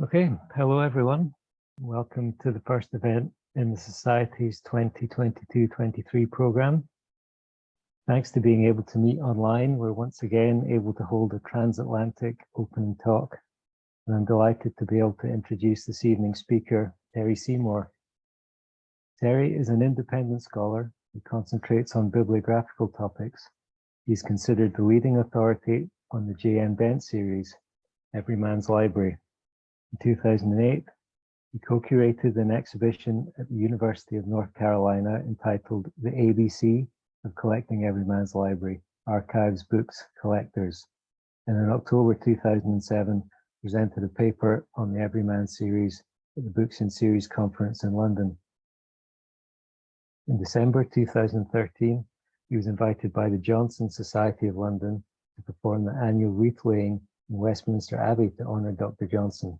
Okay, hello everyone. Welcome to the first event in the Society's 2022-23 program. Thanks to being able to meet online, we're once again able to hold a transatlantic opening talk, and I'm delighted to be able to introduce this evening's speaker, Terry Seymour. Terry is an independent scholar who concentrates on bibliographical topics. He's considered the leading authority on the Dent series, Everyman's Library. In 2008, he co-curated an exhibition at the University of North Carolina entitled The ABC of Collecting Everyman's Library, Archives, Books, Collectors, and in October 2007 presented a paper on the Everyman series at the Books in Series Conference in London. In December 2013, he was invited by the Johnson Society of London to perform the annual wreath-laying in Westminster Abbey to honour Dr. Johnson.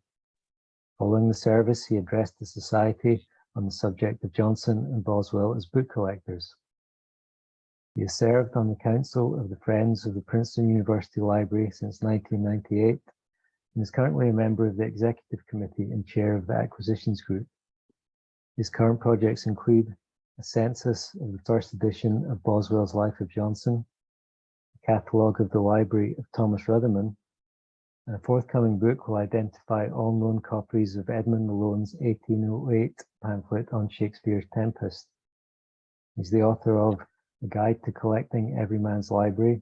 Following the service, he addressed the Society on the subject of Johnson and Boswell as book collectors. He has served on the Council of the Friends of the Princeton University Library since 1998 and is currently a member of the Executive Committee and Chair of the Acquisitions Group. His current projects include a census of the first edition of Boswell's Life of Johnson, a catalogue of the Library of Thomas Rutherman, and a forthcoming book will identify all known copies of Edmund Malone's 1808 pamphlet on Shakespeare's Tempest. He's the author of A Guide to Collecting Everyman's Library,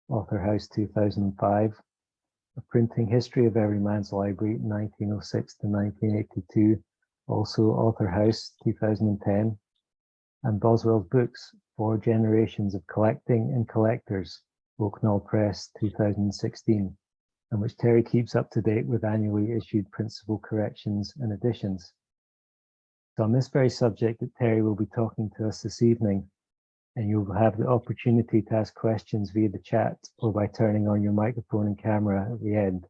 Author House 2005, A Printing History of Everyman's Library 1906 to 1982, also Author House 2010, and Boswell's Books, 4 Generations of Collecting and Collectors, Oaknall Press 2016. And which Terry keeps up to date with annually issued principal corrections and additions. So on this very subject that Terry will be talking to us this evening, and you'll have the opportunity to ask questions via the chat or by turning on your microphone and camera at the end.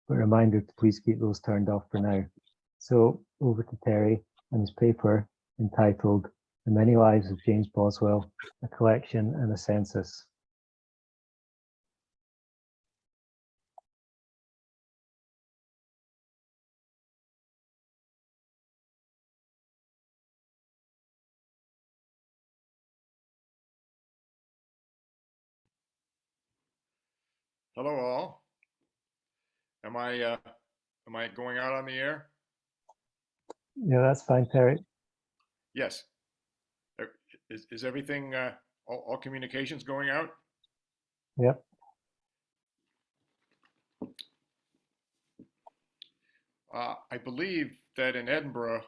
But a reminder to please keep those turned off for now. So over to Terry and his paper entitled The Many Lives of James Boswell, a Collection and a Census. Hello all. Am I going out on the air? Yeah, that's fine, Terry. Yes. Is everything all communications going out? Yep. I believe that in Edinburgh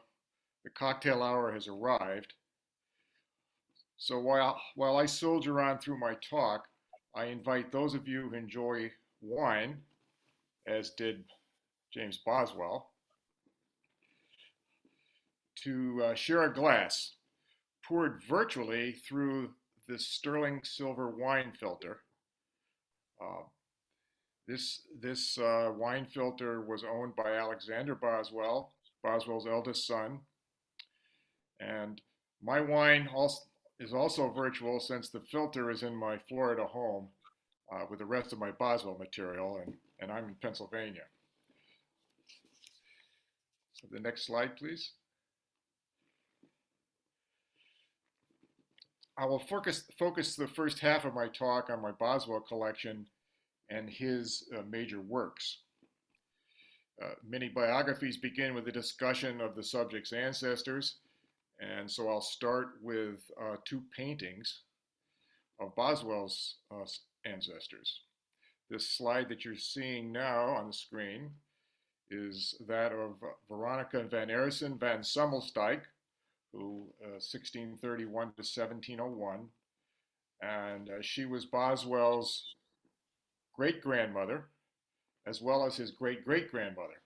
the cocktail hour has arrived. So while I soldier on through my talk, I invite those of you who enjoy wine, as did James Boswell, to share a glass poured virtually through this sterling silver wine filter. This wine filter was owned by Alexander Boswell, Boswell's eldest son, and my wine is also virtual since the filter is in my Florida home with the rest of my Boswell material, and I'm in Pennsylvania. So the next slide, please. I will focus the first half of my talk on my Boswell collection and his major works. Many biographies begin with a discussion of the subject's ancestors, and so I'll start with 2 paintings of Boswell's ancestors. This slide that you're seeing now on the screen is that of Veronica van Aersen van Sommelsdijk, who 1631 to 1701, and she was Boswell's great-grandmother, as well as his great-great-grandmother.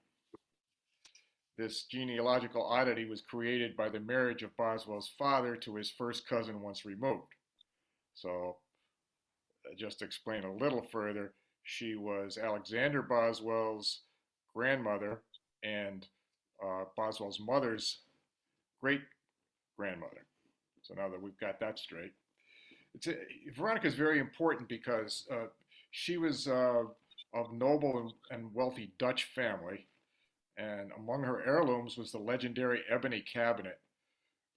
This genealogical oddity was created by the marriage of Boswell's father to his first cousin once removed. So just to explain a little further, she was Alexander Boswell's grandmother and Boswell's mother's great-grandmother. So now that we've got that straight. Veronica is very important because she was of noble and wealthy Dutch family, And among her heirlooms was the legendary ebony cabinet,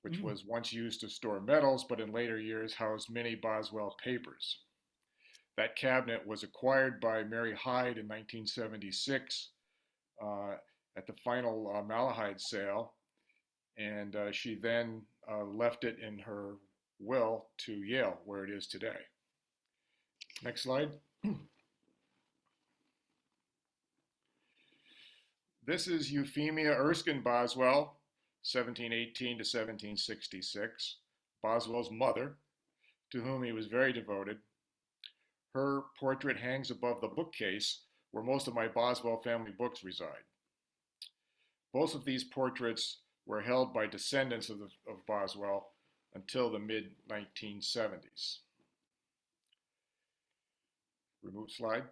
which was once used to store medals, but in later years housed many Boswell papers. That cabinet was acquired by Mary Hyde in 1976 at the final Malahide sale, and she then left it in her will to Yale, where it is today. Next slide. This is Euphemia Erskine Boswell, 1718 to 1766, Boswell's mother, to whom he was very devoted. Her portrait hangs above the bookcase where most of my Boswell family books reside. Both of these portraits were held by descendants of Boswell until the mid-1970s. Remove slide.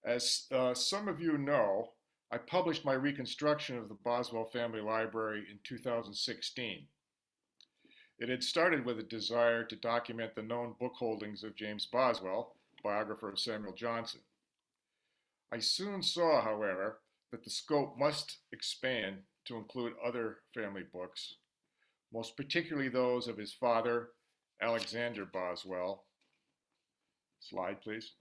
As some of you know, I published my reconstruction of the Boswell Family Library in 2016. It had started with a desire to document the known book holdings of James Boswell, biographer of Samuel Johnson. I soon saw, however, that the scope must expand to include other family books, most particularly those of his father, Alexander Boswell. Slide, please.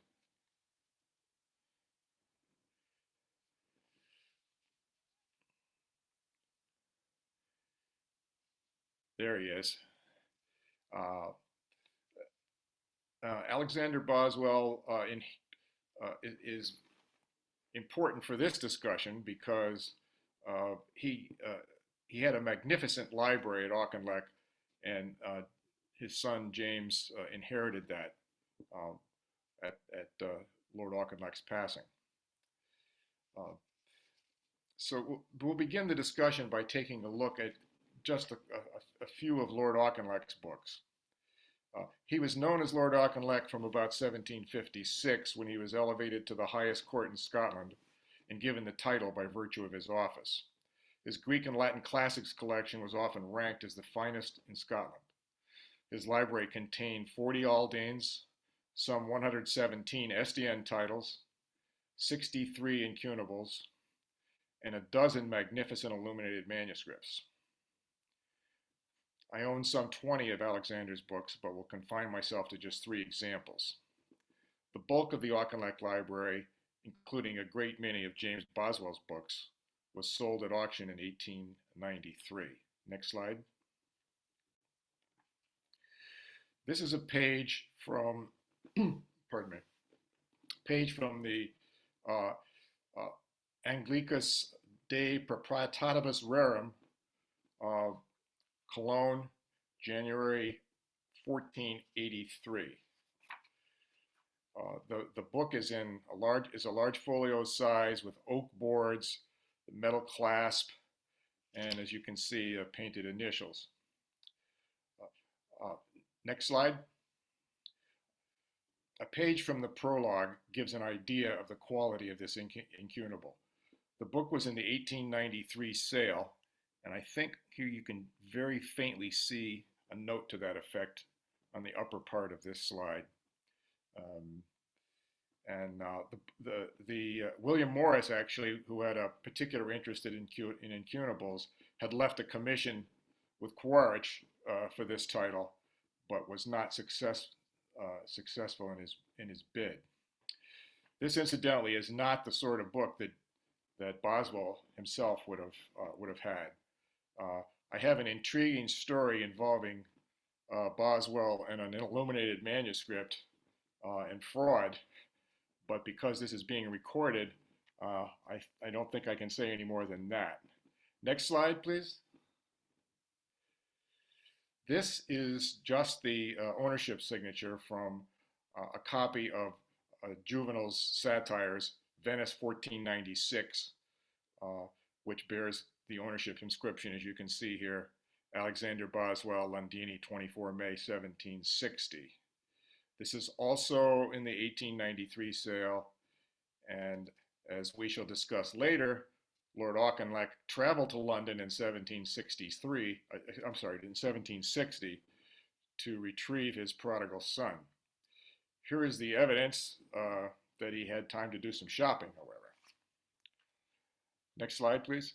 There he is. Alexander Boswell is important for this discussion because he had a magnificent library at Auchinleck, and his son James inherited that at Lord Auchinleck's passing. So we'll begin the discussion by taking a look at just a few of Lord Auchinleck's books. He was known as Lord Auchinleck from about 1756, when he was elevated to the highest court in Scotland and given the title by virtue of his office. His Greek and Latin classics collection was often ranked as the finest in Scotland. His library contained 40 Aldanes, some 117 SDN titles, 63 incunables, and a dozen magnificent illuminated manuscripts. I own some 20 of Alexander's books, but will confine myself to just 3 examples. The bulk of the Auchinleck library, including a great many of James Boswell's books, was sold at auction in 1893. Next slide. This is a page from, pardon me, page from the Anglicus de Proprietatibus Rerum, Cologne, January 1483. The book is a large folio size with oak boards, metal clasp, and as you can see, painted initials. Next slide. A page from the prologue gives an idea of the quality of this incunable. The book was in the 1893 sale, and I think here you can very faintly see a note to that effect on the upper part of this slide. William Morris, actually, who had a particular interest in incunables, had left a commission with Quaritch for this title, but was not successful in his bid. This, incidentally, is not the sort of book that Boswell himself would have had. I have an intriguing story involving Boswell and an illuminated manuscript and fraud, but because this is being recorded, I don't think I can say any more than that. Next slide, please. This is just the ownership signature from a copy of Juvenal's Satires, Venice 1496, which bears the ownership inscription, as you can see here, Alexander Boswell, Londini, 24 May 1760. This is also in the 1893 sale, and as we shall discuss later, Lord Auchinleck traveled to London in 1760 to retrieve his prodigal son. Here is the evidence that he had time to do some shopping, however. Next slide, please.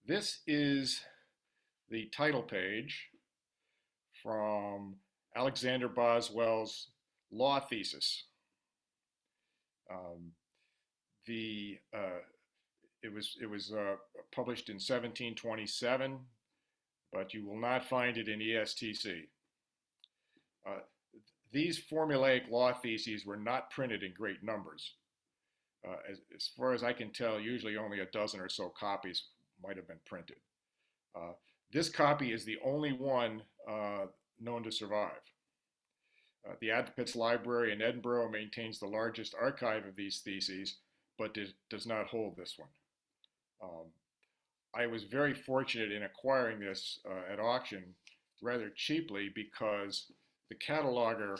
This is the title page from Alexander Boswell's law thesis. It was published in 1727, but you will not find it in ESTC. These formulaic law theses were not printed in great numbers. As far as I can tell, usually only a dozen or so copies might have been printed. This copy is the only one known to survive. The Advocates Library in Edinburgh maintains the largest archive of these theses, but does not hold this one. I was very fortunate in acquiring this at auction rather cheaply because the cataloger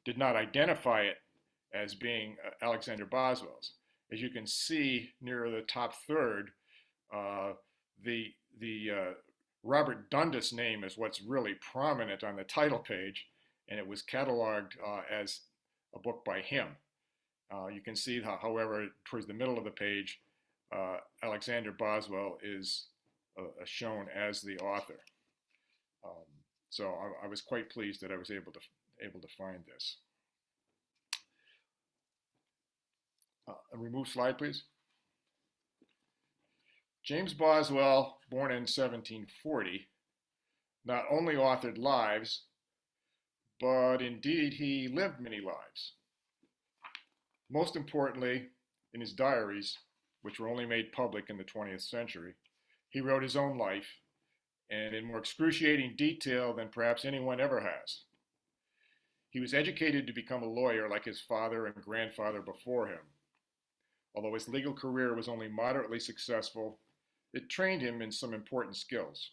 did not identify it as being Alexander Boswell's. As you can see near the top third, the Robert Dundas name is what's really prominent on the title page, and it was cataloged as a book by him. You can see, however, towards the middle of the page, Alexander Boswell is shown as the author. So I was quite pleased that I was able to find this. Remove slide, please. James Boswell, born in 1740, not only authored lives, but indeed he lived many lives. Most importantly, in his diaries, which were only made public in the 20th century, he wrote his own life, and in more excruciating detail than perhaps anyone ever has. He was educated to become a lawyer like his father and grandfather before him. Although his legal career was only moderately successful, it trained him in some important skills.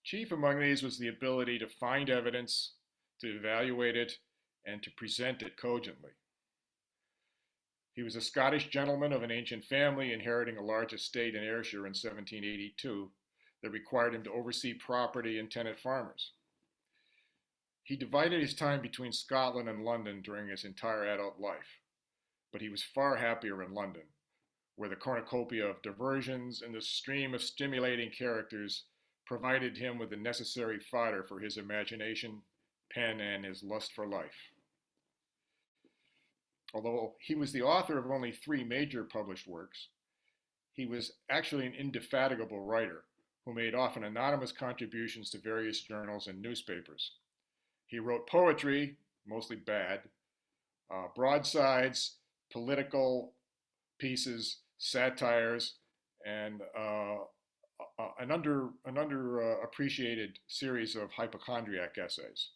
Chief among these was the ability to find evidence, to evaluate it, and to present it cogently. He was a Scottish gentleman of an ancient family, inheriting a large estate in Ayrshire in 1782 that required him to oversee property and tenant farmers. He divided his time between Scotland and London during his entire adult life, but he was far happier in London, where the cornucopia of diversions and the stream of stimulating characters provided him with the necessary fodder for his imagination, pen, and his lust for life. Although he was the author of only 3 major published works, he was actually an indefatigable writer who made often anonymous contributions to various journals and newspapers. He wrote poetry, mostly bad, broadsides, political pieces, satires, and an underappreciated series of hypochondriac essays.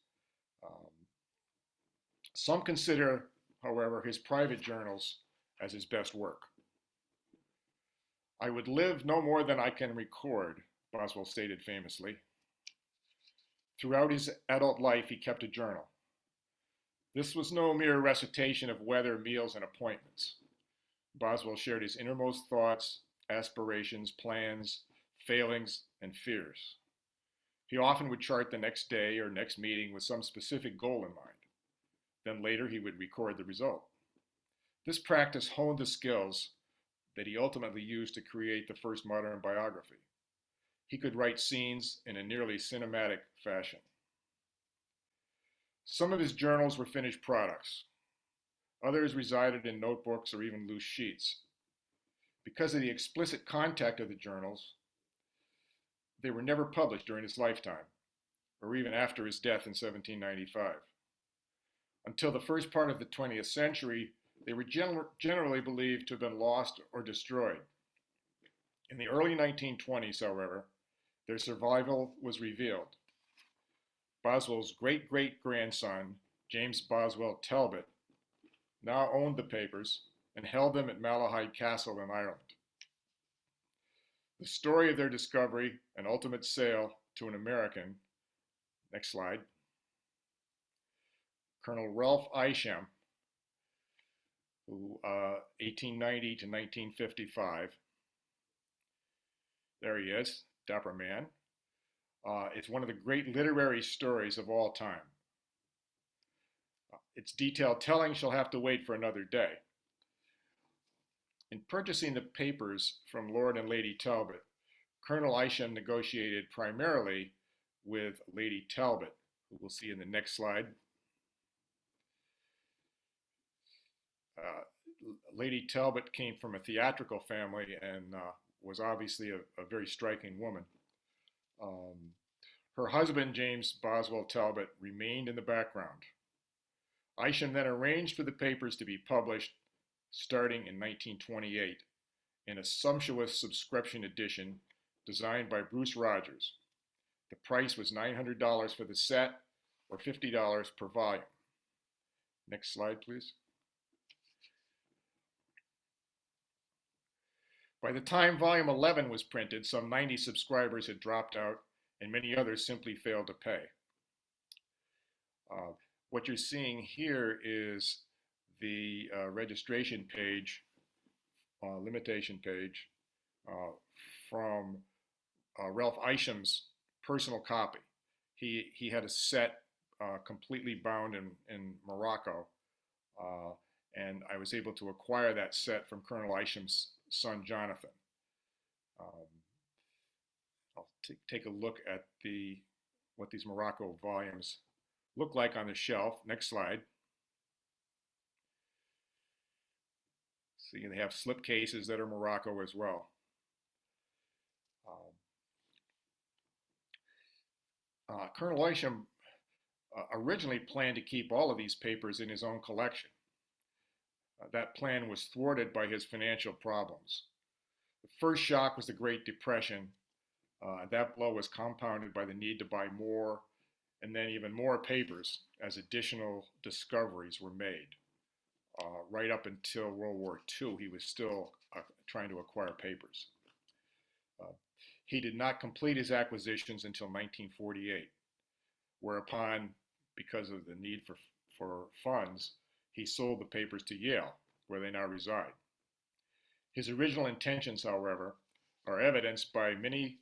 Some consider, however, his private journals as his best work. "I would live no more than I can record," Boswell stated famously. Throughout his adult life, he kept a journal. This was no mere recitation of weather, meals, and appointments. Boswell shared his innermost thoughts, aspirations, plans, failings, and fears. He often would chart the next day or next meeting with some specific goal in mind. Then later he would record the result. This practice honed the skills that he ultimately used to create the first modern biography. He could write scenes in a nearly cinematic fashion. Some of his journals were finished products. Others resided in notebooks or even loose sheets. Because of the explicit content of the journals, they were never published during his lifetime, or even after his death in 1795. Until the first part of the 20th century, they were generally believed to have been lost or destroyed. In the early 1920s, however, their survival was revealed. Boswell's great-great-grandson, James Boswell Talbot, now owned the papers and held them at Malahide Castle in Ireland. The story of their discovery and ultimate sale to an American, next slide, Colonel Ralph Isham, who 1890 to 1955, there he is, dapper man. It's one of the great literary stories of all time. Its detailed telling shall have to wait for another day. In purchasing the papers from Lord and Lady Talbot, Colonel Isham negotiated primarily with Lady Talbot, who we'll see in the next slide. Lady Talbot came from a theatrical family and was obviously a very striking woman. Her husband, James Boswell Talbot, remained in the background. Isham then arranged for the papers to be published starting in 1928 in a sumptuous subscription edition designed by Bruce Rogers. The price was $900 for the set, or $50 per volume. Next slide, please. By the time volume 11 was printed, some 90 subscribers had dropped out and many others simply failed to pay. What you're seeing here is the registration page, limitation page, from Ralph Isham's personal copy. He had a set completely bound in Morocco, and I was able to acquire that set from Colonel Isham's son, Jonathan. I'll take a look at what these Morocco volumes look like on the shelf. Next slide. See, they have slip cases that are Morocco as well. Colonel Isham originally planned to keep all of these papers in his own collection. That plan was thwarted by his financial problems. The first shock was the Great Depression. That blow was compounded by the need to buy more and then even more papers as additional discoveries were made. Right up until World War II, he was still trying to acquire papers. He did not complete his acquisitions until 1948, whereupon, because of the need for funds, he sold the papers to Yale, where they now reside. His original intentions, however, are evidenced by many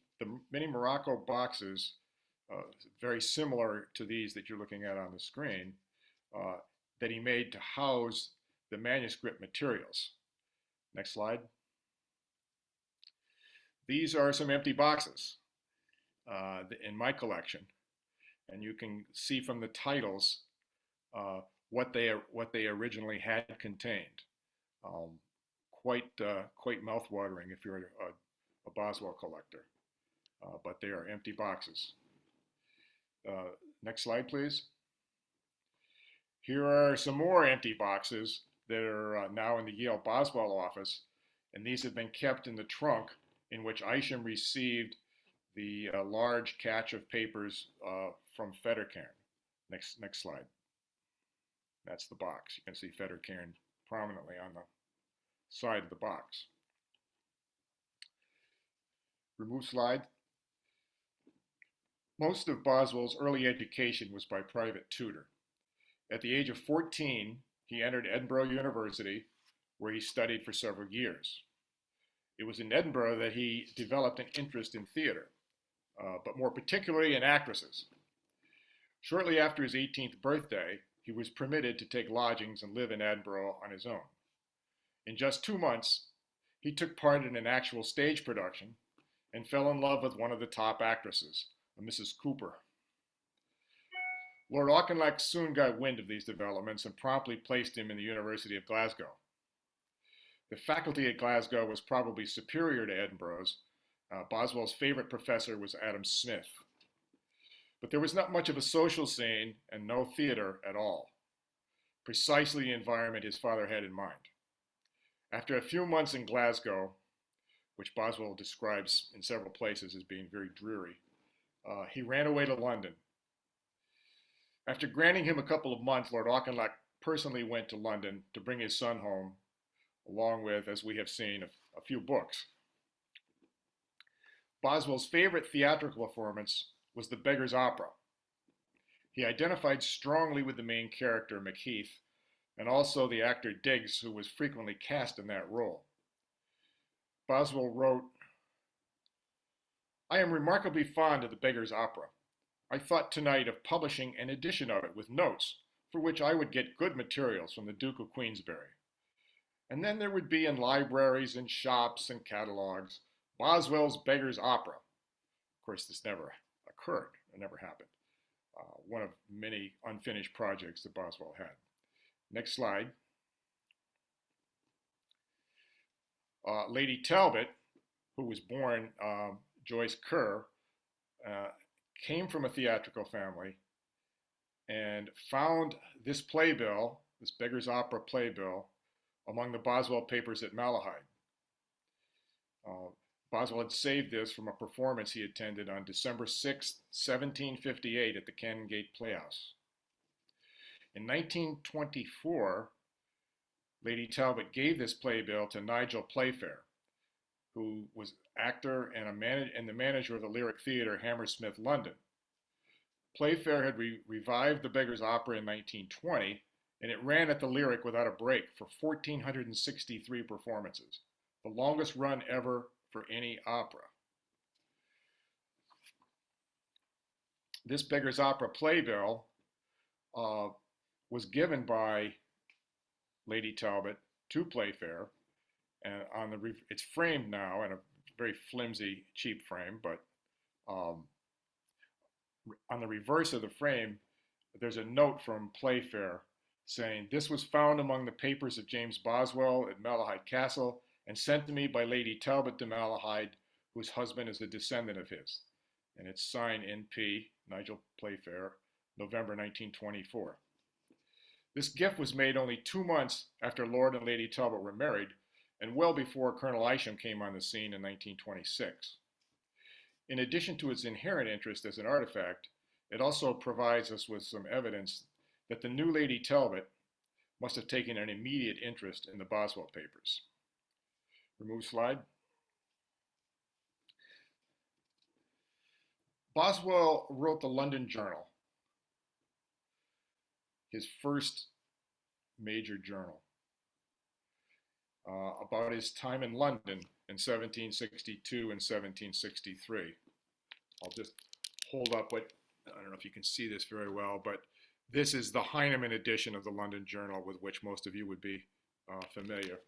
Morocco boxes, very similar to these that you're looking at on the screen, that he made to house the manuscript materials. Next slide. These are some empty boxes in my collection, and you can see from the titles what they originally had contained. Quite mouthwatering if you're a Boswell collector, but they are empty boxes. Next slide, please. Here are some more empty boxes that are now in the Yale Boswell office, and these have been kept in the trunk in which Isham received the large catch of papers from Fettercairn. Next slide. That's the box. You can see Fettercairn prominently on the side of the box. Remove slide. Most of Boswell's early education was by private tutor. At the age of 14, he entered Edinburgh University, where he studied for several years. It was in Edinburgh that he developed an interest in theater, but more particularly in actresses. Shortly after his 18th birthday, he was permitted to take lodgings and live in Edinburgh on his own. In just 2 months, he took part in an actual stage production and fell in love with one of the top actresses, Mrs. Cooper. Lord Auchinleck soon got wind of these developments and promptly placed him in the University of Glasgow. The faculty at Glasgow was probably superior to Edinburgh's. Boswell's favorite professor was Adam Smith. But there was not much of a social scene and no theater at all. Precisely the environment his father had in mind. After a few months in Glasgow, which Boswell describes in several places as being very dreary, he ran away to London. After granting him a couple of months, Lord Auchinleck personally went to London to bring his son home, along with, as we have seen, a few books. Boswell's favorite theatrical performance was The Beggar's Opera. He identified strongly with the main character, Macheath, and also the actor Diggs, who was frequently cast in that role. Boswell wrote, "I am remarkably fond of The Beggar's Opera. I thought tonight of publishing an edition of it with notes, for which I would get good materials from the Duke of Queensberry. And then there would be in libraries and shops and catalogs, Boswell's Beggar's Opera. Of course, this never occurred, it never happened. One of many unfinished projects that Boswell had. Next slide. Lady Talbot, who was born Joyce Kerr, came from a theatrical family and found this playbill, this Beggar's Opera playbill, among the Boswell papers at Malahide. Boswell had saved this from a performance he attended on December 6, 1758 at the Canongate Playhouse. In 1924, Lady Talbot gave this playbill to Nigel Playfair, who was actor and the manager of the Lyric Theatre, Hammersmith, London. Playfair had revived the Beggar's Opera in 1920, and it ran at the Lyric without a break for 1,463 performances, the longest run ever for any opera. This Beggar's Opera playbill was given by Lady Talbot to Playfair, and it's framed now in a very flimsy, cheap frame, but on the reverse of the frame, there's a note from Playfair saying, "This was found among the papers of James Boswell at Malahide Castle and sent to me by Lady Talbot de Malahide, whose husband is a descendant of his." And it's signed N.P., Nigel Playfair, November 1924. This gift was made only 2 months after Lord and Lady Talbot were married, and well before Colonel Isham came on the scene in 1926. In addition to its inherent interest as an artifact, it also provides us with some evidence that the new Lady Talbot must have taken an immediate interest in the Boswell papers. Remove slide. Boswell wrote the London Journal, his first major journal, about his time in London in 1762 and 1763. I'll just hold up what, I don't know if you can see this very well, but this is the Heinemann edition of the London Journal, with which most of you would be familiar.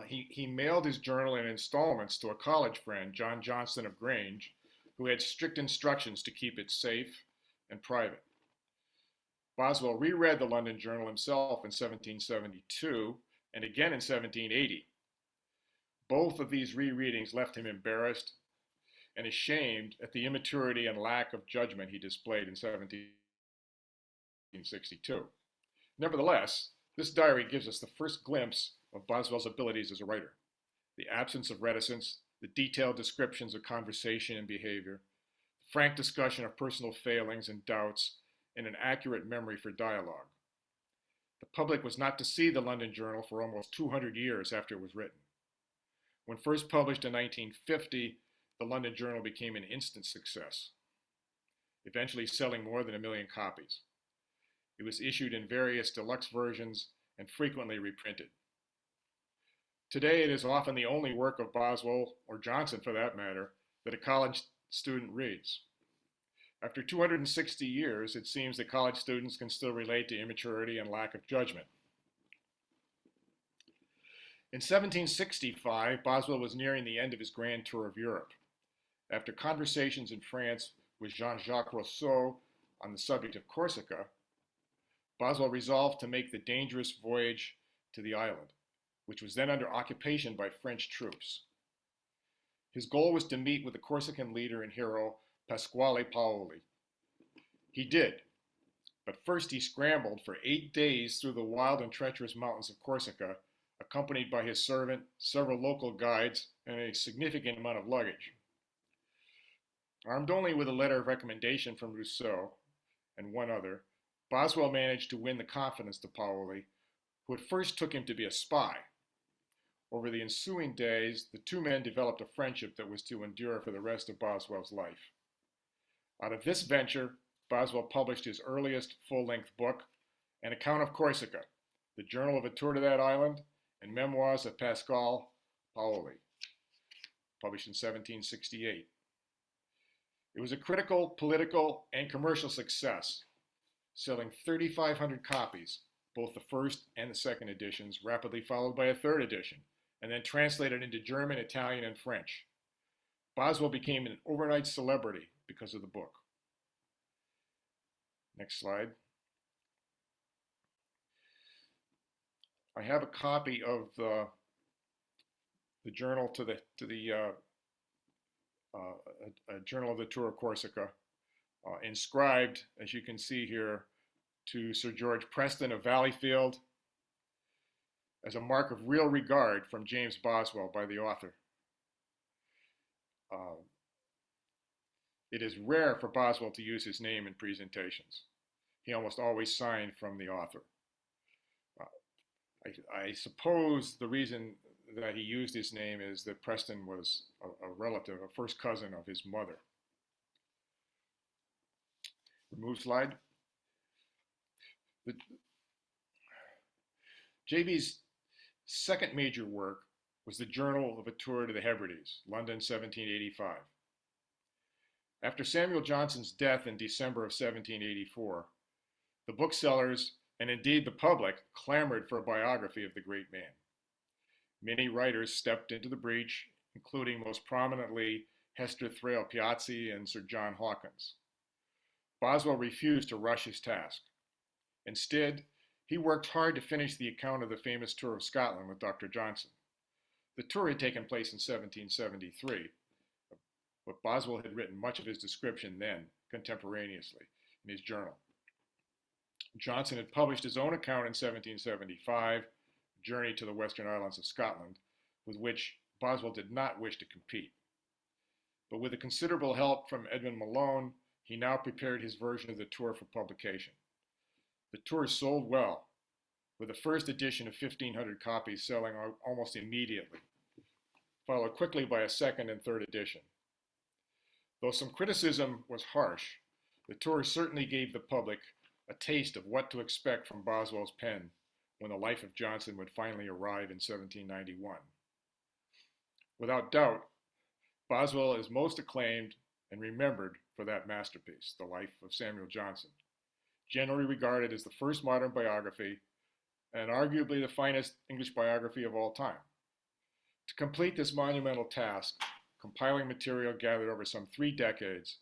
He mailed his journal in installments to a college friend, John Johnson of Grange, who had strict instructions to keep it safe and private. Boswell reread the London Journal himself in 1772 and again in 1780. Both of these rereadings left him embarrassed and ashamed at the immaturity and lack of judgment he displayed in 1762. Nevertheless, this diary gives us the first glimpse of Boswell's abilities as a writer. The absence of reticence, the detailed descriptions of conversation and behavior, frank discussion of personal failings and doubts, and an accurate memory for dialogue. The public was not to see the London Journal for almost 200 years after it was written. When first published in 1950, the London Journal became an instant success, eventually selling more than 1 million copies. It was issued in various deluxe versions and frequently reprinted. Today, it is often the only work of Boswell, or Johnson for that matter, that a college student reads. After 260 years, it seems that college students can still relate to immaturity and lack of judgment. In 1765, Boswell was nearing the end of his grand tour of Europe. After conversations in France with Jean-Jacques Rousseau on the subject of Corsica, Boswell resolved to make the dangerous voyage to the island, which was then under occupation by French troops. His goal was to meet with the Corsican leader and hero, Pasquale Paoli. He did, but first he scrambled for 8 days through the wild and treacherous mountains of Corsica, accompanied by his servant, several local guides, and a significant amount of luggage. Armed only with a letter of recommendation from Rousseau and one other, Boswell managed to win the confidence of Paoli, who at first took him to be a spy. Over the ensuing days, the two men developed a friendship that was to endure for the rest of Boswell's life. Out of this venture, Boswell published his earliest full-length book, An Account of Corsica, the Journal of a Tour to that Island, and Memoirs of Pasquale Paoli, published in 1768. It was a critical, political, and commercial success, selling 3,500 copies, both the first and the second editions, rapidly followed by a third edition, and then translated into German, Italian, and French. Boswell became an overnight celebrity because of the book. Next slide. I have a copy of the journal to the Journal of the Tour of Corsica, inscribed, as you can see here, to Sir George Preston of Valleyfield, as a mark of real regard from James Boswell by the author. It is rare for Boswell to use his name in presentations. He almost always signed from the author. I suppose the reason that he used his name is that Preston was a relative, a first cousin of his mother. Remove slide. JB's second major work was the Journal of a Tour to the Hebrides, London, 1785. After Samuel Johnson's death in December of 1784, the booksellers, and indeed the public, clamored for a biography of the great man. Many writers stepped into the breach, including most prominently Hester Thrale Piazzi and Sir John Hawkins. Boswell refused to rush his task. Instead, he worked hard to finish the account of the famous tour of Scotland with Dr. Johnson. The tour had taken place in 1773, but Boswell had written much of his description then, contemporaneously, in his journal. Johnson had published his own account in 1775, Journey to the Western Islands of Scotland, with which Boswell did not wish to compete. But with a considerable help from Edmund Malone, he now prepared his version of the tour for publication. The tour sold well, with the first edition of 1,500 copies selling out almost immediately, followed quickly by a second and third edition. Though some criticism was harsh, the tour certainly gave the public a taste of what to expect from Boswell's pen when the life of Johnson would finally arrive in 1791. Without doubt, Boswell is most acclaimed and remembered for that masterpiece, The Life of Samuel Johnson, generally regarded as the first modern biography and arguably the finest English biography of all time. To complete this monumental task, compiling material gathered over some 3 decades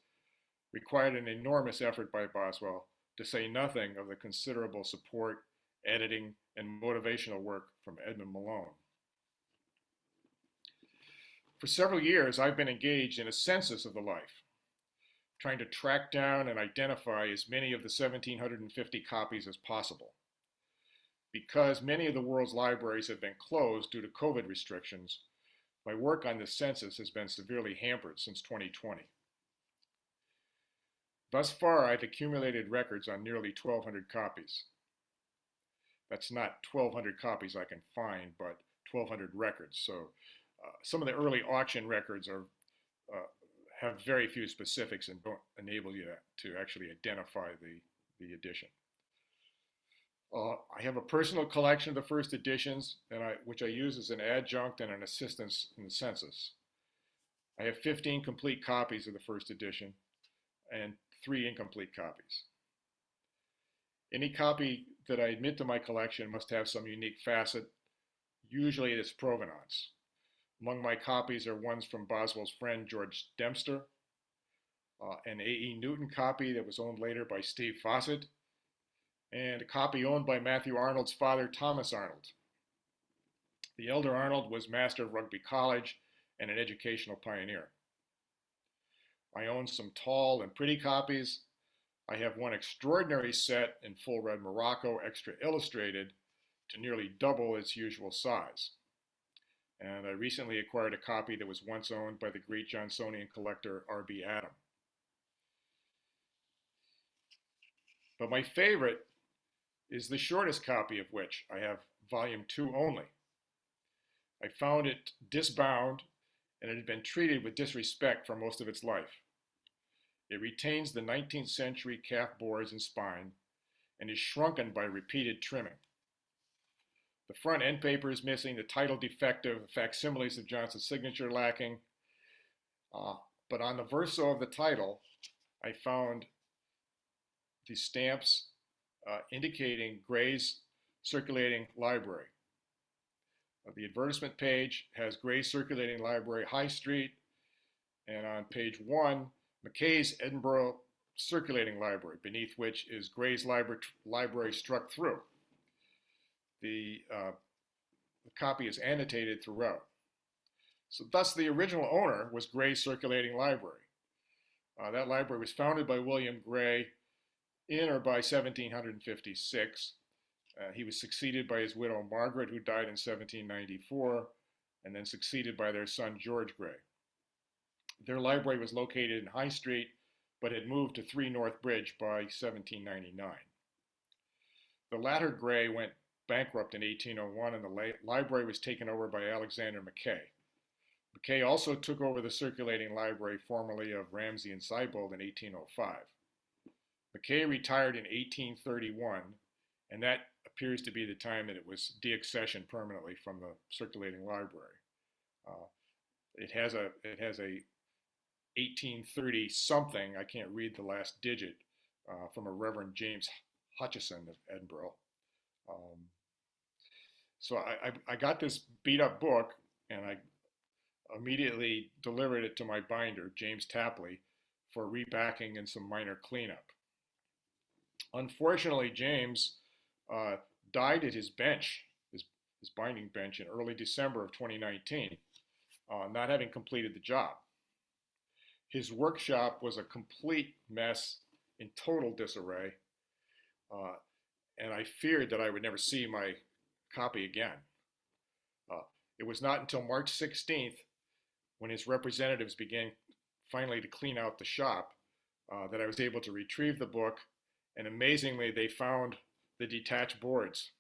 required an enormous effort by Boswell, to say nothing of the considerable support, editing, and motivational work from Edmund Malone. For several years, I've been engaged in a census of the life, trying to track down and identify as many of the 1,750 copies as possible. Because many of the world's libraries have been closed due to COVID restrictions, my work on this census has been severely hampered since 2020. Thus far, I've accumulated records on nearly 1,200 copies. That's not 1,200 copies I can find, but 1,200 records. So some of the early auction records have very few specifics and don't enable you to actually identify the edition. I have a personal collection of the first editions, which I use as an adjunct and an assistance in the census. I have 15 complete copies of the first edition and 3 incomplete copies. Any copy that I admit to my collection must have some unique facet, usually its provenance. Among my copies are ones from Boswell's friend George Dempster, an A.E. Newton copy that was owned later by Steve Fawcett, and a copy owned by Matthew Arnold's father, Thomas Arnold. The elder Arnold was master of Rugby College and an educational pioneer. I own some tall and pretty copies. I have one extraordinary set in full red Morocco, extra illustrated, to nearly double its usual size. And I recently acquired a copy that was once owned by the great Johnsonian collector R.B. Adam. But my favorite is the shortest copy of which I have volume 2 only. I found it disbound, and it had been treated with disrespect for most of its life. It retains the 19th century calf boards and spine, and is shrunken by repeated trimming. The front end paper is missing, the title defective, the facsimiles of Johnson's signature lacking. But on the verso of the title, I found the stamps indicating Gray's circulating library. The advertisement page has Gray's Circulating Library, High Street, and on page 1, Mackay's Edinburgh Circulating Library, beneath which is Gray's library struck through. The copy is annotated throughout. So thus the original owner was Gray's Circulating Library. That library was founded by William Gray in or by 1756. He was succeeded by his widow Margaret, who died in 1794, and then succeeded by their son George Gray. Their library was located in High Street, but had moved to 3 North Bridge by 1799. The latter Gray went bankrupt in 1801, and the library was taken over by Alexander Mackay. Mackay also took over the circulating library formerly of Ramsay and Seibold in 1805. Mackay retired in 1831, and that appears to be the time that it was deaccessioned permanently from the circulating library. It has a 1830 something, I can't read the last digit, from a Reverend James Hutchison of Edinburgh. So I got this beat up book, and I immediately delivered it to my binder, James Tapley, for rebacking and some minor cleanup. Unfortunately, James died at his bench, his binding bench, in early December of 2019, not having completed the job. His workshop was a complete mess, in total disarray, and I feared that I would never see my copy again. It was not until March 16th, when his representatives began finally to clean out the shop, that I was able to retrieve the book, and amazingly, they found the detached boards.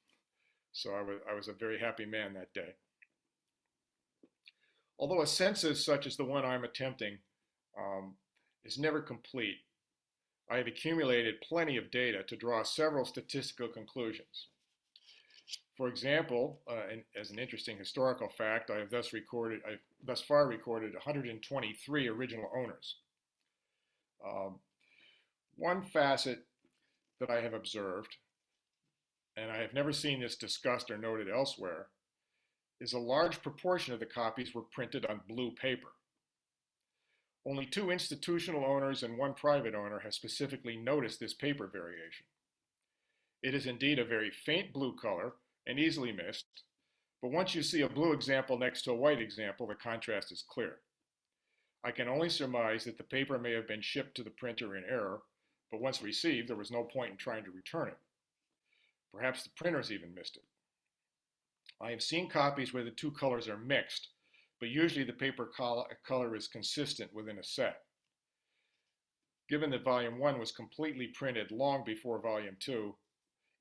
So I was a very happy man that day. Although a census such as the one I'm attempting is never complete, I have accumulated plenty of data to draw several statistical conclusions. For example, and as an interesting historical fact, I have thus far recorded 123 original owners. One facet that I have observed, and I have never seen this discussed or noted elsewhere, is a large proportion of the copies were printed on blue paper. Only 2 institutional owners and 1 private owner have specifically noticed this paper variation. It is indeed a very faint blue color and easily missed, but once you see a blue example next to a white example, the contrast is clear. I can only surmise that the paper may have been shipped to the printer in error, but once received, there was no point in trying to return it. Perhaps the printers even missed it. I have seen copies where the 2 colors are mixed, but usually the paper color is consistent within a set. Given that Volume 1 was completely printed long before Volume 2,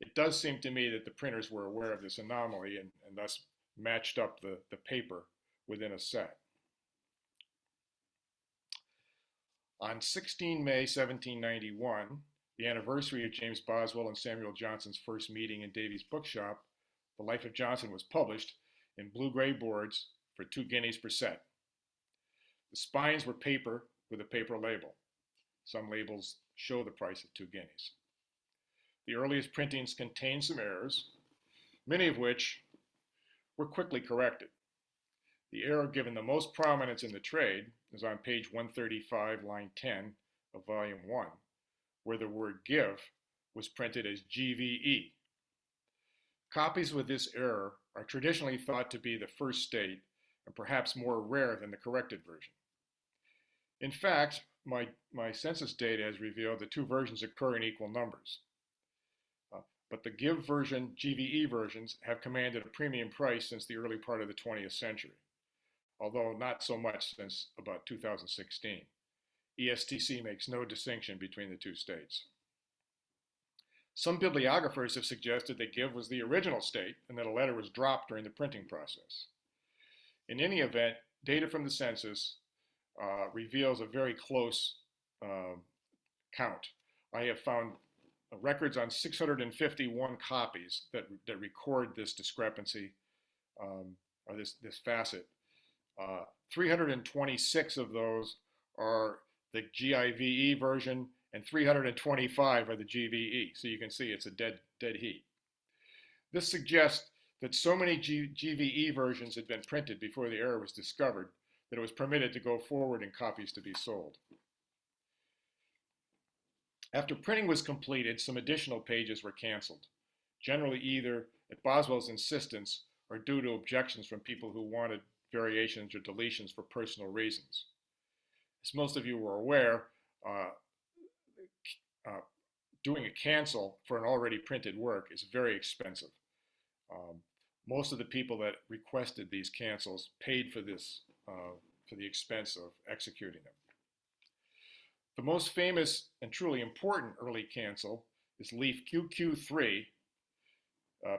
it does seem to me that the printers were aware of this anomaly and thus matched up the paper within a set. On 16 May 1791, the anniversary of James Boswell and Samuel Johnson's first meeting in Davies' bookshop, The Life of Johnson was published in blue-gray boards for 2 guineas per set. The spines were paper with a paper label. Some labels show the price of 2 guineas. The earliest printings contained some errors, many of which were quickly corrected. The error given the most prominence in the trade is on page 135, line 10 of volume 1, where the word give was printed as GVE. Copies with this error are traditionally thought to be the first state and perhaps more rare than the corrected version. In fact, my census data has revealed the 2 versions occur in equal numbers. But the give version, GVE versions, have commanded a premium price since the early part of the 20th century, although not so much since about 2016. ESTC makes no distinction between the 2 states. Some bibliographers have suggested that give was the original state and that a letter was dropped during the printing process. In any event, data from the census reveals a very close count. I have found records on 651 copies that record this discrepancy, or this facet. 326 of those are the GIVE version, and 325 are the GVE. So you can see it's a dead heat. This suggests that so many GVE versions had been printed before the error was discovered that it was permitted to go forward in copies to be sold. After printing was completed, some additional pages were canceled, generally either at Boswell's insistence or due to objections from people who wanted variations or deletions for personal reasons. As most of you were aware, doing a cancel for an already printed work is very expensive. Most of the people that requested these cancels paid for this, for the expense of executing them. The most famous and truly important early cancel is Leaf QQ3,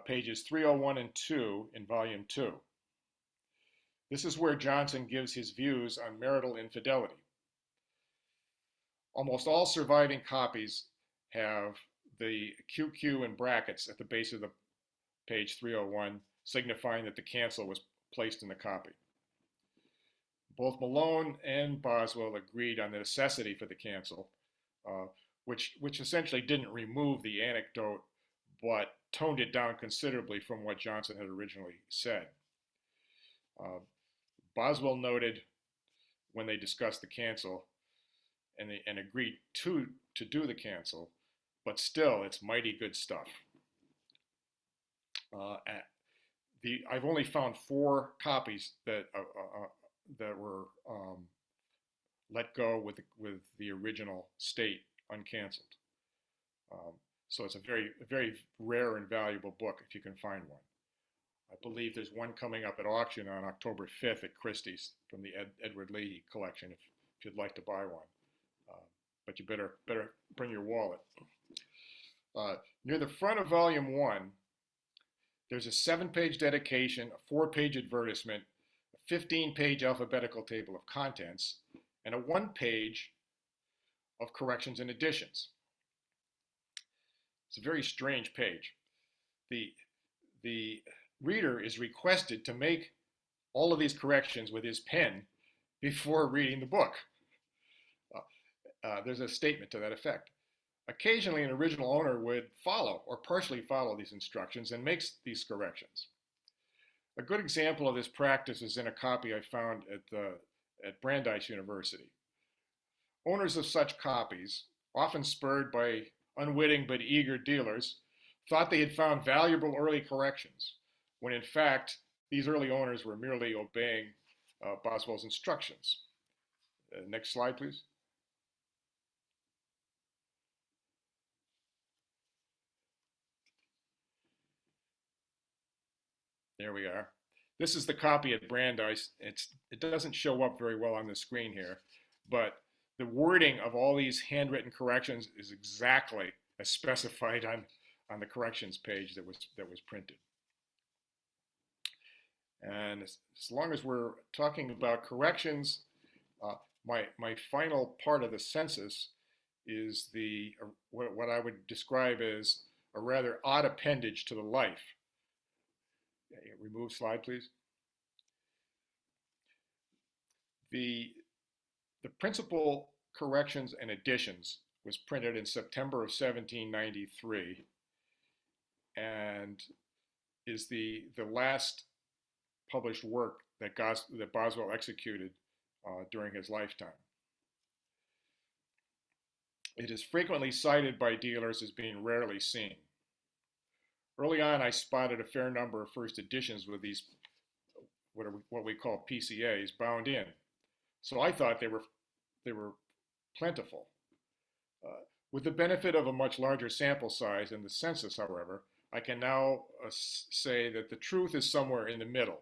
pages 301 and 2 in volume 2. This is where Johnson gives his views on marital infidelity. Almost all surviving copies have the QQ in brackets at the base of the page 301, signifying that the cancel was placed in the copy. Both Malone and Boswell agreed on the necessity for the cancel, which essentially didn't remove the anecdote, but toned it down considerably from what Johnson had originally said. Boswell noted when they discussed the cancel and agreed to do the cancel, but still, it's mighty good stuff. I've only found 4 copies that were let go with the original state uncanceled. So it's a very rare and valuable book if you can find one. I believe there's one coming up at auction on October 5th at Christie's from the Edward Leahy collection if you'd like to buy one. But you better bring your wallet. Near the front of volume 1, there's a 7-page dedication, a 4-page advertisement, a 15-page alphabetical table of contents, and a 1-page of corrections and additions. It's a very strange page. The reader is requested to make all of these corrections with his pen before reading the book. There's a statement to that effect. Occasionally, an original owner would follow or partially follow these instructions and makes these corrections. A good example of this practice is in a copy I found at Brandeis University. Owners of such copies, often spurred by unwitting but eager dealers, thought they had found valuable early corrections, when in fact, these early owners were merely obeying Boswell's instructions. Next slide, please. There we are. This is the copy at Brandeis. It doesn't show up very well on the screen here, but the wording of all these handwritten corrections is exactly as specified on the corrections page that was printed. And as long as we're talking about corrections, my final part of the census is what I would describe as a rather odd appendage to the life. Remove slide, please. The principal corrections and additions was printed in September of 1793 and is the last published work that Boswell executed during his lifetime. It is frequently cited by dealers as being rarely seen. Early on, I spotted a fair number of first editions with these, what we call PCAs, bound in. So I thought they were plentiful. With the benefit of a much larger sample size in the census, however, I can now say that the truth is somewhere in the middle.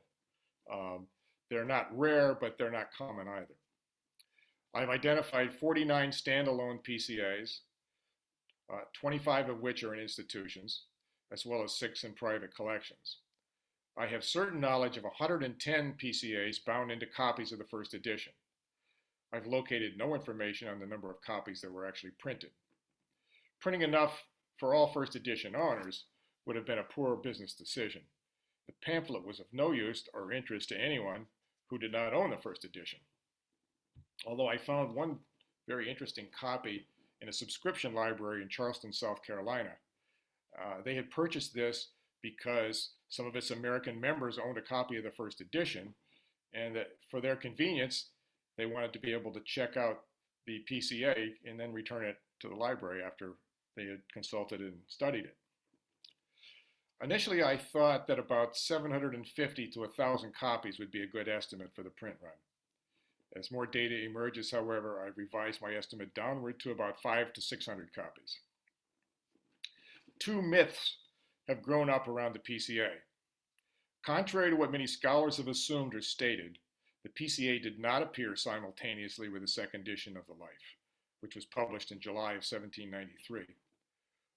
They're not rare, but they're not common either. I've identified 49 standalone PCAs, 25 of which are in institutions, as well as 6 in private collections. I have certain knowledge of 110 PCAs bound into copies of the first edition. I've located no information on the number of copies that were actually printed. Printing enough for all first edition owners would have been a poor business decision. The pamphlet was of no use or interest to anyone who did not own the first edition. Although I found one very interesting copy in a subscription library in Charleston, South Carolina. They had purchased this because some of its American members owned a copy of the first edition, and that for their convenience, they wanted to be able to check out the PCA and then return it to the library after they had consulted and studied it. Initially, I thought that about 750 to 1,000 copies would be a good estimate for the print run. As more data emerges, however, I revised my estimate downward to about 500 to 600 copies. Two myths have grown up around the PCA. Contrary to what many scholars have assumed or stated, the PCA did not appear simultaneously with the second edition of the Life, which was published in July of 1793.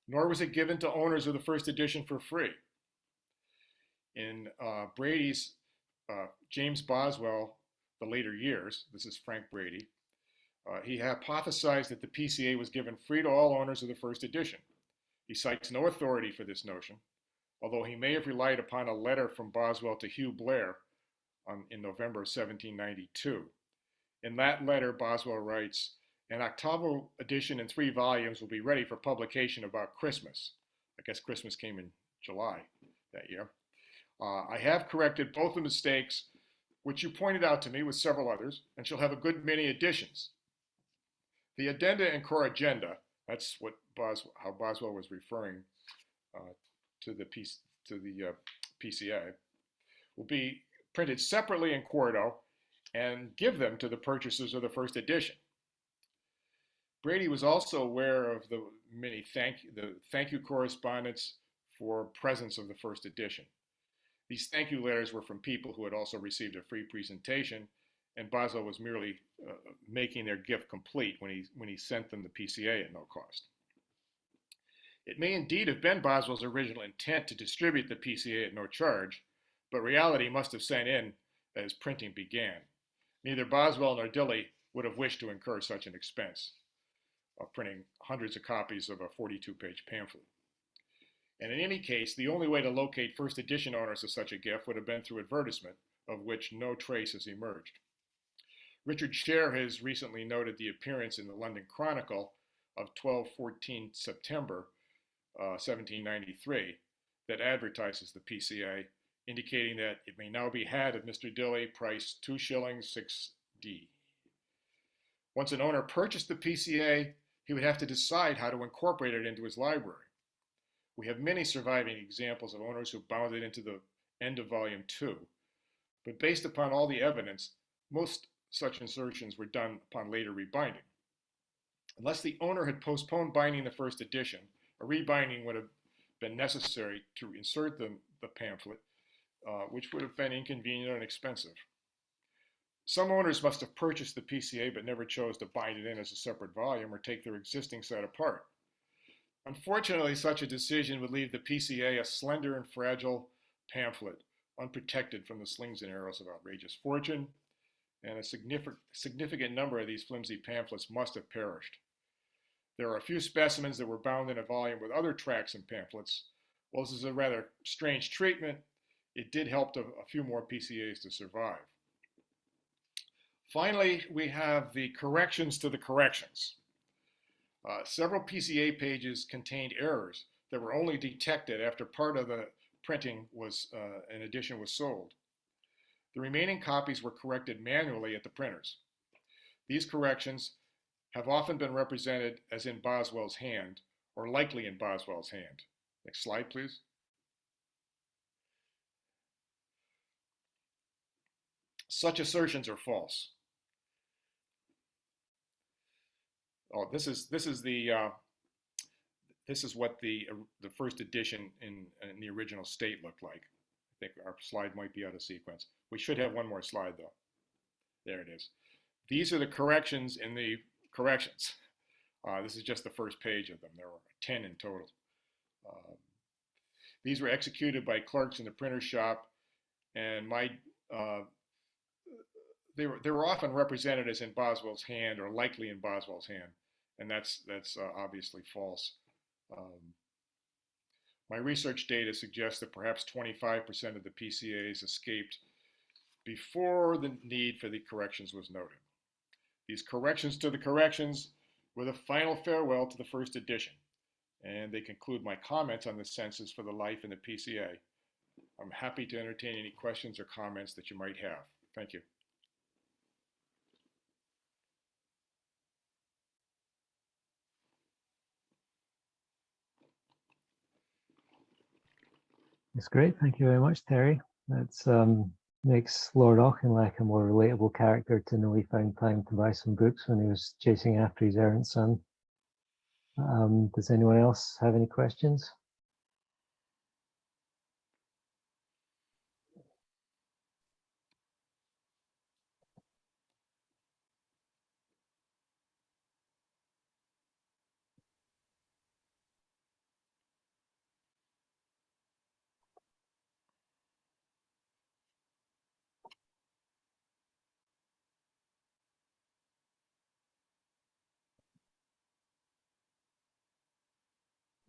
Nor was it given to owners of the first edition for free. In Brady's James Boswell, The Later Years, this is Frank Brady, he hypothesized that the PCA was given free to all owners of the first edition. He cites no authority for this notion, although he may have relied upon a letter from Boswell to Hugh Blair in November of 1792. In that letter, Boswell writes, "An octavo edition in 3 volumes will be ready for publication about Christmas." I guess Christmas came in July that year. "I have corrected both the mistakes, which you pointed out to me with several others, and shall have a good many additions." The addenda and corrigenda, that's what how Boswell was referring to the PCA, will be printed separately in quarto and give them to the purchasers of the first edition. Brady was also aware of the many thank you correspondence for presents of the first edition. These thank you letters were from people who had also received a free presentation, and Boswell was merely making their gift complete when he sent them the PCA at no cost. It may indeed have been Boswell's original intent to distribute the PCA at no charge, but reality must have set in as printing began. Neither Boswell nor Dilly would have wished to incur such an expense of printing hundreds of copies of a 42-page pamphlet. And in any case, the only way to locate first edition owners of such a gift would have been through advertisement, of which no trace has emerged. Richard Scher has recently noted the appearance in the London Chronicle of 12-14 September 1793 that advertises the PCA, indicating that it may now be had of Mr. Dilly, price 2 shillings 6d. Once an owner purchased the PCA, he would have to decide how to incorporate it into his library. We have many surviving examples of owners who bound it into the end of volume 2, but based upon all the evidence, most such insertions were done upon later rebinding. Unless the owner had postponed binding the first edition, a rebinding would have been necessary to insert the pamphlet, which would have been inconvenient and expensive. Some owners must have purchased the PCA but never chose to bind it in as a separate volume or take their existing set apart. Unfortunately, such a decision would leave the PCA a slender and fragile pamphlet, unprotected from the slings and arrows of outrageous fortune, and a significant number of these flimsy pamphlets must have perished. There are a few specimens that were bound in a volume with other tracts and pamphlets. While this is a rather strange treatment, it did help a few more PCAs to survive. Finally, we have the corrections to the corrections. Several PCA pages contained errors that were only detected after part of the printing an edition was sold. The remaining copies were corrected manually at the printers. These corrections have often been represented as in Boswell's hand, or likely in Boswell's hand. Next slide, please. Such assertions are false. Oh, this is what the first edition in the original state looked like. I think our slide might be out of sequence. We should have one more slide though. There it is. These are the corrections in the corrections. This is just the first page of them. There were 10 in total. These were executed by clerks in the printer's shop, and they were often represented as in Boswell's hand or likely in Boswell's hand, and that's obviously false. My research data suggests that perhaps 25% of the PCAs escaped before the need for the corrections was noted. These corrections to the corrections were the final farewell to the first edition. and they conclude my comments on the census for the life in the PCA. I'm happy to entertain any questions or comments that you might have. Thank you. That's great. Thank you very much, Terry. That's makes Lord Auchinleck a more relatable character to know he found time to buy some books when he was chasing after his errant son. Does anyone else have any questions?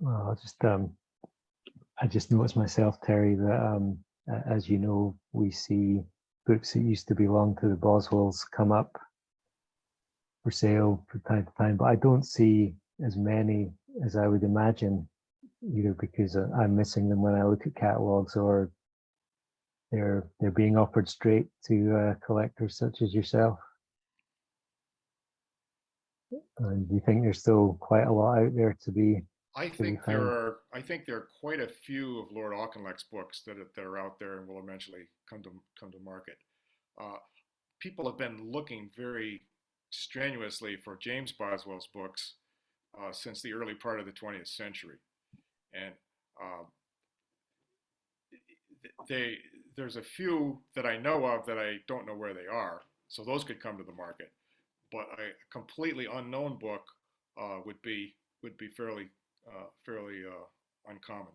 Well, I just noticed myself, Terry, that as you know, we see books that used to belong to the Boswells come up for sale from time to time, but I don't see as many as I would imagine, either because I'm missing them when I look at catalogs, or they're being offered straight to collectors such as yourself. And do you think there's still quite a lot out there to be found? I think there are quite a few of Lord Auchinleck's books that are out there and will eventually come to market. Uh, People have been looking very strenuously for James Boswell's books since the early part of the 20th century, and uh, there's a few that I know of that I don't know where they are, so those could come to the market. But a completely unknown book would be fairly uncommon.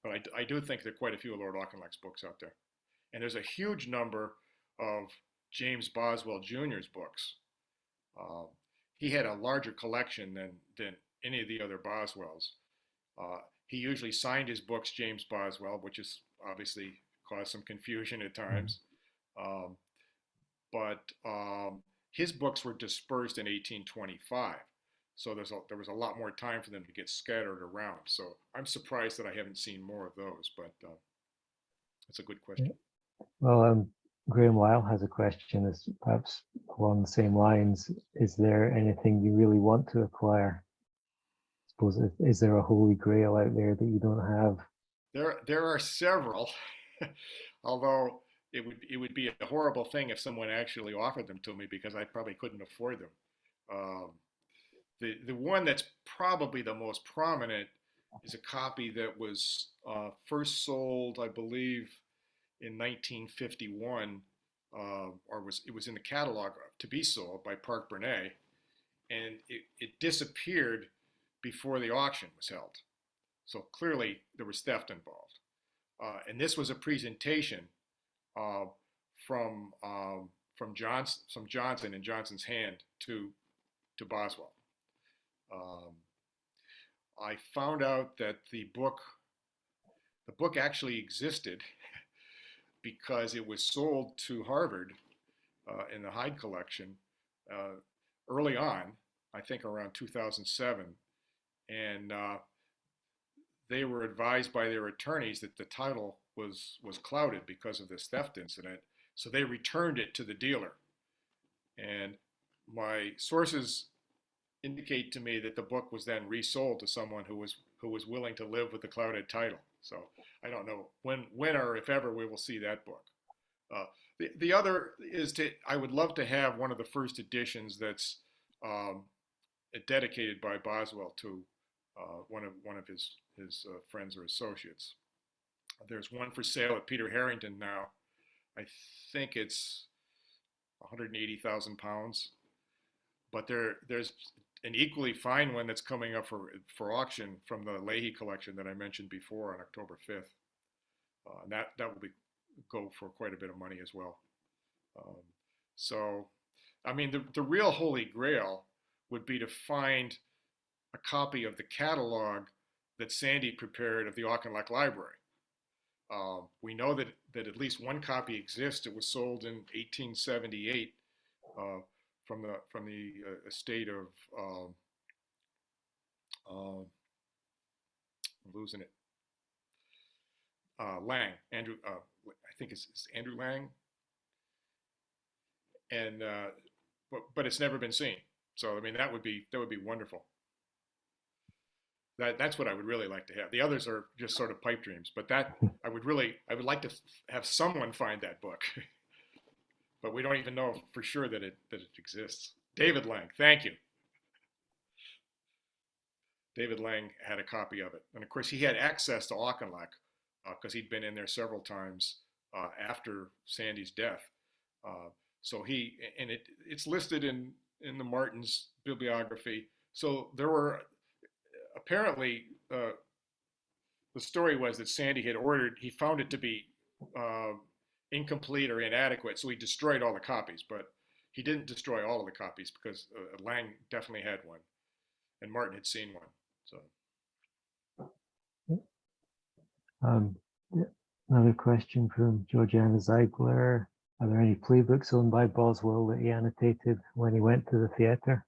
But I do think there are quite a few of Lord Auchinleck's books out there, and there's a huge number of James Boswell Jr.'s books. Uh, he had a larger collection than any of the other Boswells. He usually signed his books James Boswell, which has obviously caused some confusion at times. Um, but his books were dispersed in 1825. So there was a lot more time for them to get scattered around. So I'm surprised that I haven't seen more of those, but that's a good question. Well, Graham Lyle has a question that's perhaps along the same lines. Is there anything you really want to acquire? I suppose, is there a holy grail out there that you don't have? There are several, although it would be a horrible thing if someone actually offered them to me because I probably couldn't afford them. Um, the one that's probably the most prominent is a copy that was first sold, I believe, in 1951, or it was in the catalog to be sold by Park Burnett, and it disappeared before the auction was held. So clearly there was theft involved. And this was a presentation uh, from Johnson and Johnson's hand to Boswell. Um, I found out that the book actually existed because it was sold to Harvard in the Hyde collection uh, early on, I think around 2007, and they were advised by their attorneys that the title was clouded because of this theft incident, so they returned it to the dealer. And my sources indicate to me that the book was then resold to someone who was willing to live with the clouded title. So I don't know when or if ever we will see that book. The other is I would love to have one of the first editions that's um, dedicated by Boswell to one of his friends or associates. There's one for sale at Peter Harrington now. I think it's 180,000 pounds, but there's an equally fine one that's coming up for auction from the Leahy collection that I mentioned before on October 5th. And that will go for quite a bit of money as well. Um, so, I mean, the real holy grail would be to find a copy of the catalog that Sandy prepared of the Auchinleck Library. We know that at least one copy exists. It was sold in 1878 from the estate of I'm losing it. Lang, Andrew, I think it's Andrew Lang, and but it's never been seen. So I mean that would be wonderful. That's what I would really like to have. The others are just sort of pipe dreams, but that I would like to have someone find that book, but we don't even know for sure that it exists. David Lang, thank you. David Lang had a copy of it, and of course he had access to Auchinleck because he'd been in there several times after Sandy's death. So it's listed in the Martin's bibliography. So there were apparently the story was that Sandy he found it to be incomplete or inadequate, so he destroyed all the copies. But he didn't destroy all of the copies because Lang definitely had one, and Martin had seen one. So. Another question from Georgiana Zeigler. Are there any playbooks owned by Boswell that he annotated when he went to the theater?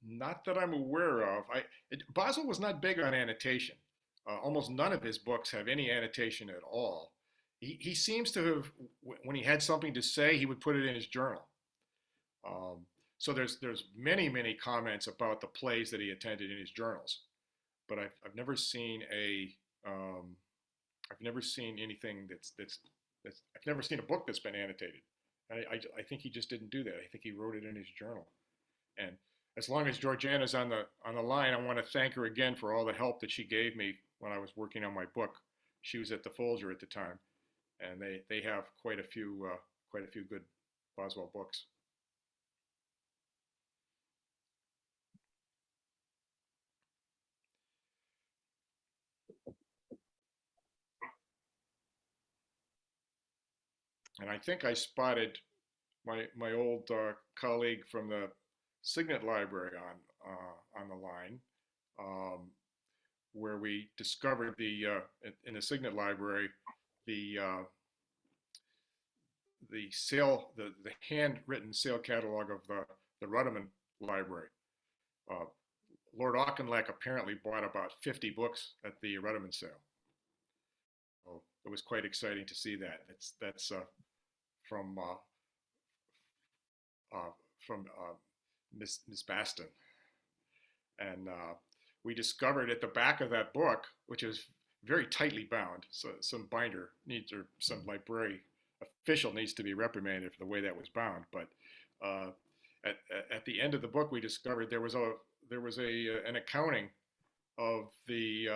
Not that I'm aware of. Boswell was not big on annotation. Almost none of his books have any annotation at all. He seems to have, when he had something to say, he would put it in his journal. So there's many comments about the plays that he attended in his journals, but I've never seen I've never seen anything I've never seen a book that's been annotated. I think he just didn't do that. I think he wrote it in his journal. And as long as Georgiana's on the line, I want to thank her again for all the help that she gave me when I was working on my book. She was at the Folger at the time, and they have quite a few good Boswell books. And I think I spotted my old colleague from the Signet Library on the line, where we discovered in the Signet Library the handwritten sale catalog of the Rudiman Library. Lord Auchinleck apparently bought about 50 books at the Rudiman sale. So it was quite exciting to see that. That's from Miss Baston, and we discovered at the back of that book, which is very tightly bound, so some binder needs, or some library official needs to be reprimanded for the way that was bound. But at the end of the book, we discovered there was an accounting of the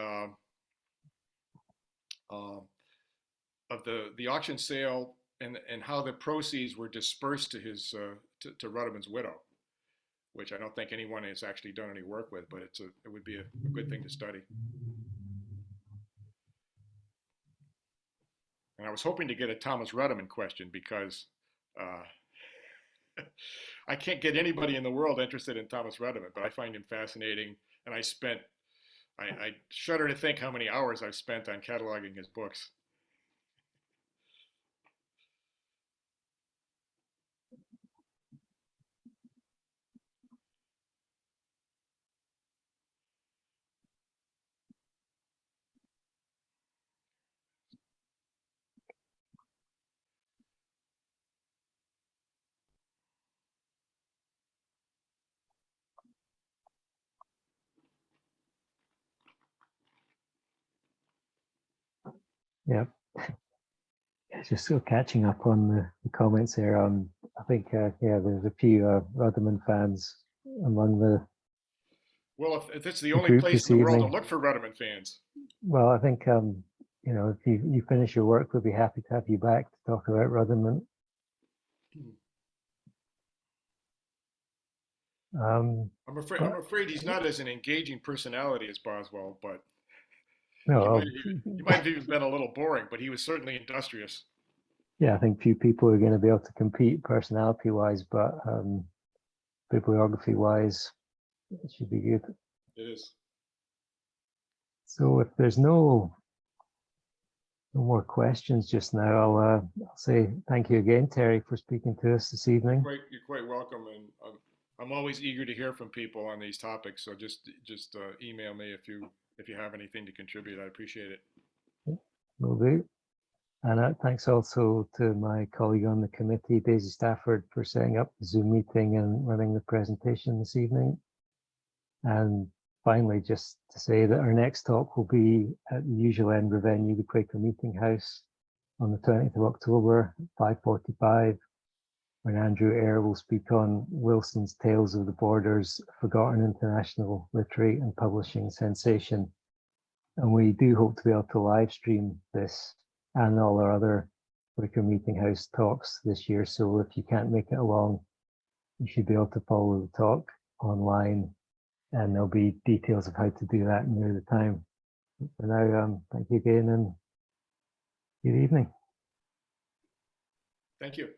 auction sale and how the proceeds were dispersed to his to Rudiman's widow, which I don't think anyone has actually done any work with, but it would be a good thing to study. And I was hoping to get a Thomas Rudiman question because I can't get anybody in the world interested in Thomas Rudiman, but I find him fascinating, and I shudder to think how many hours I've spent on cataloging his books. Yeah. Just still catching up on the comments there. I think there's a few Rudiman fans among the. Well, if it's the only place in the world to look for Rudiman fans. Well, I think if you finish your work, we'll be happy to have you back to talk about Rudiman. I'm afraid he's not as an engaging personality as Boswell, but no, he might have even been a little boring, but he was certainly industrious. Yeah, I think few people are going to be able to compete personality-wise, but bibliography-wise, it should be good. It is. So if there's no more questions just now, I'll say thank you again, Terry, for speaking to us this evening. You're quite welcome, and I'm always eager to hear from people on these topics. So just email me if you have anything to contribute. I appreciate it. Will do. And thanks also to my colleague on the committee, Daisy Stafford, for setting up the Zoom meeting and running the presentation this evening. And finally, just to say that our next talk will be at the usual Edinburgh venue, the Quaker Meeting House, on the 20th of October at 5:45, when Andrew Eyre will speak on Wilson's Tales of the Borders, Forgotten International Literary and Publishing Sensation. And we do hope to be able to live stream this and all our other Quaker Meeting House talks this year. So if you can't make it along, you should be able to follow the talk online, and there'll be details of how to do that near the time. For now, thank you again and good evening. Thank you.